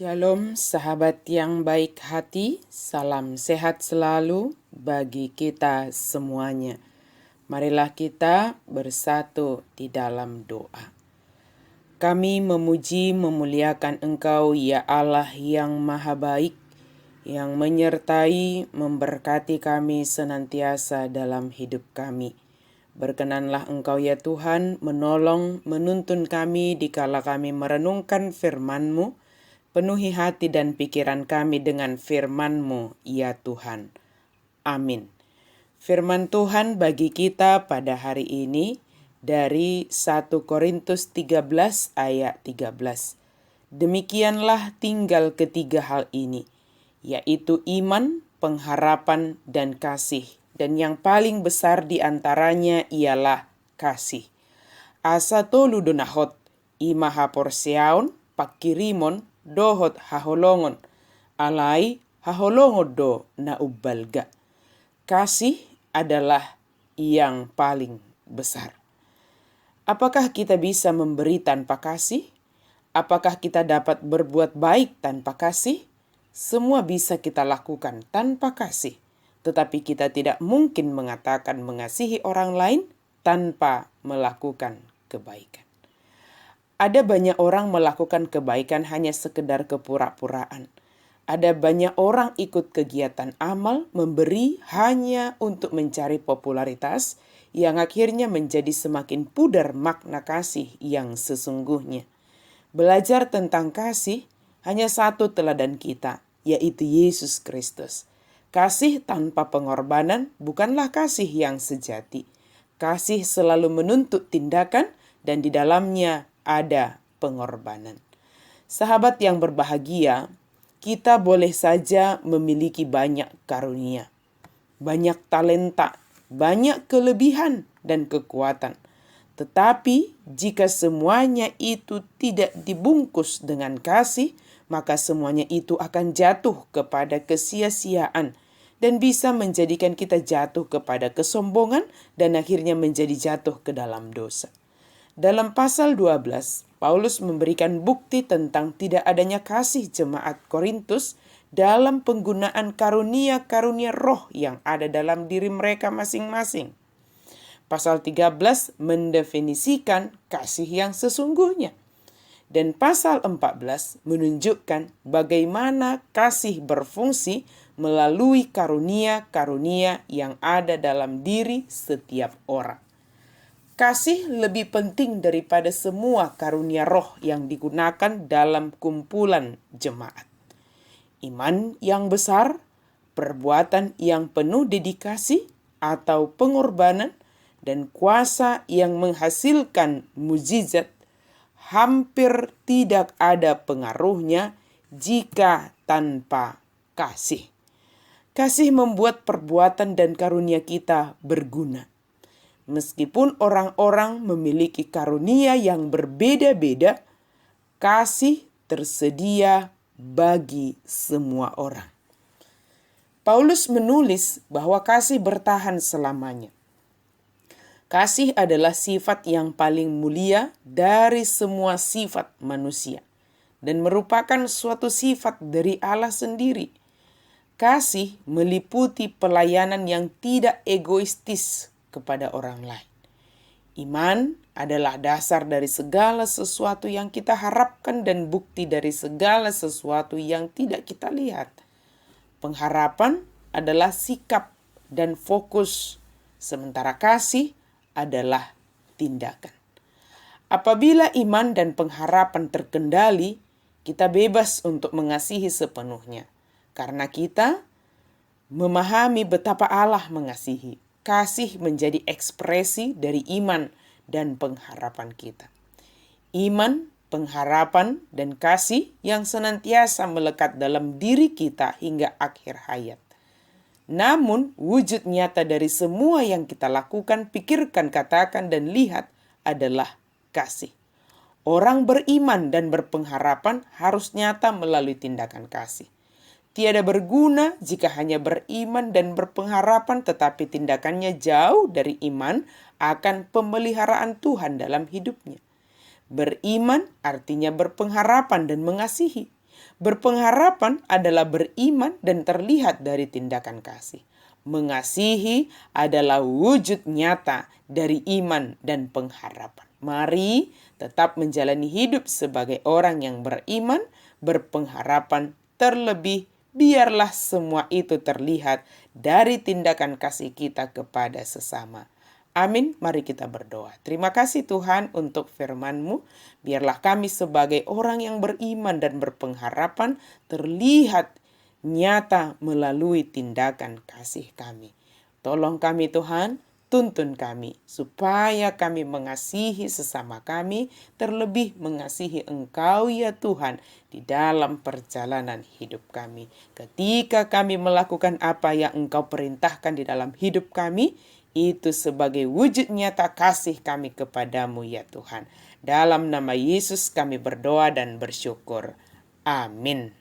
Shalom sahabat yang baik hati, salam sehat selalu bagi kita semuanya. Marilah kita bersatu di dalam doa. Kami memuji memuliakan Engkau ya Allah yang maha baik, yang menyertai memberkati kami senantiasa dalam hidup kami. Berkenanlah Engkau ya Tuhan menolong menuntun kami dikala kami merenungkan firman-Mu. Penuhi hati dan pikiran kami dengan firman-Mu, ya Tuhan. Amin. Firman Tuhan bagi kita pada hari ini dari 1 Korintus 13 ayat 13. Demikianlah tinggal ketiga hal ini, yaitu iman, pengharapan, dan kasih. Dan yang paling besar di antaranya ialah kasih. Asa tolu donahot, imaha porseaon, pakirimon, dohot haholongon, alai haholongon do na ubbalga. Kasih adalah yang paling besar. Apakah kita bisa memberi tanpa kasih? Apakah kita dapat berbuat baik tanpa kasih? Semua bisa kita lakukan tanpa kasih. Tetapi kita tidak mungkin mengatakan mengasihi orang lain tanpa melakukan kebaikan. Ada banyak orang melakukan kebaikan hanya sekedar kepura-puraan. Ada banyak orang ikut kegiatan amal, memberi hanya untuk mencari popularitas, yang akhirnya menjadi semakin pudar makna kasih yang sesungguhnya. Belajar tentang kasih, hanya satu teladan kita, yaitu Yesus Kristus. Kasih tanpa pengorbanan bukanlah kasih yang sejati. Kasih selalu menuntut tindakan dan di dalamnya ada pengorbanan. Sahabat yang berbahagia, kita boleh saja memiliki banyak karunia, banyak talenta, banyak kelebihan dan kekuatan. Tetapi jika semuanya itu tidak dibungkus dengan kasih, maka semuanya itu akan jatuh kepada kesia-siaan dan bisa menjadikan kita jatuh kepada kesombongan dan akhirnya menjadi jatuh ke dalam dosa. Dalam pasal 12, Paulus memberikan bukti tentang tidak adanya kasih jemaat Korintus dalam penggunaan karunia-karunia roh yang ada dalam diri mereka masing-masing. Pasal 13 mendefinisikan kasih yang sesungguhnya. Dan pasal 14 menunjukkan bagaimana kasih berfungsi melalui karunia-karunia yang ada dalam diri setiap orang. Kasih lebih penting daripada semua karunia roh yang digunakan dalam kumpulan jemaat. Iman yang besar, perbuatan yang penuh dedikasi atau pengorbanan, dan kuasa yang menghasilkan mukjizat hampir tidak ada pengaruhnya jika tanpa kasih. Kasih membuat perbuatan dan karunia kita berguna. Meskipun orang-orang memiliki karunia yang berbeda-beda, kasih tersedia bagi semua orang. Paulus menulis bahwa kasih bertahan selamanya. Kasih adalah sifat yang paling mulia dari semua sifat manusia dan merupakan suatu sifat dari Allah sendiri. Kasih meliputi pelayanan yang tidak egoistis kepada orang lain. Iman adalah dasar dari segala sesuatu yang kita harapkan dan bukti dari segala sesuatu yang tidak kita lihat. Pengharapan adalah sikap dan fokus, sementara kasih adalah tindakan. Apabila iman dan pengharapan terkendali, kita bebas untuk mengasihi sepenuhnya, karena kita memahami betapa Allah mengasihi. Kasih menjadi ekspresi dari iman dan pengharapan kita. Iman, pengharapan, dan kasih yang senantiasa melekat dalam diri kita hingga akhir hayat. Namun, wujud nyata dari semua yang kita lakukan, pikirkan, katakan, dan lihat adalah kasih. Orang beriman dan berpengharapan harus nyata melalui tindakan kasih. Tiada berguna jika hanya beriman dan berpengharapan tetapi tindakannya jauh dari iman akan pemeliharaan Tuhan dalam hidupnya. Beriman artinya berpengharapan dan mengasihi. Berpengharapan adalah beriman dan terlihat dari tindakan kasih. Mengasihi adalah wujud nyata dari iman dan pengharapan. Mari tetap menjalani hidup sebagai orang yang beriman, berpengharapan, terlebih biarlah semua itu terlihat dari tindakan kasih kita kepada sesama. Amin, mari kita berdoa. Terima kasih Tuhan untuk firman-Mu. Biarlah kami sebagai orang yang beriman dan berpengharapan terlihat nyata melalui tindakan kasih kami. Tolong kami Tuhan, tuntun kami supaya kami mengasihi sesama kami, terlebih mengasihi Engkau ya Tuhan di dalam perjalanan hidup kami. Ketika kami melakukan apa yang Engkau perintahkan di dalam hidup kami, itu sebagai wujud nyata kasih kami kepadamu ya Tuhan. Dalam nama Yesus kami berdoa dan bersyukur. Amin.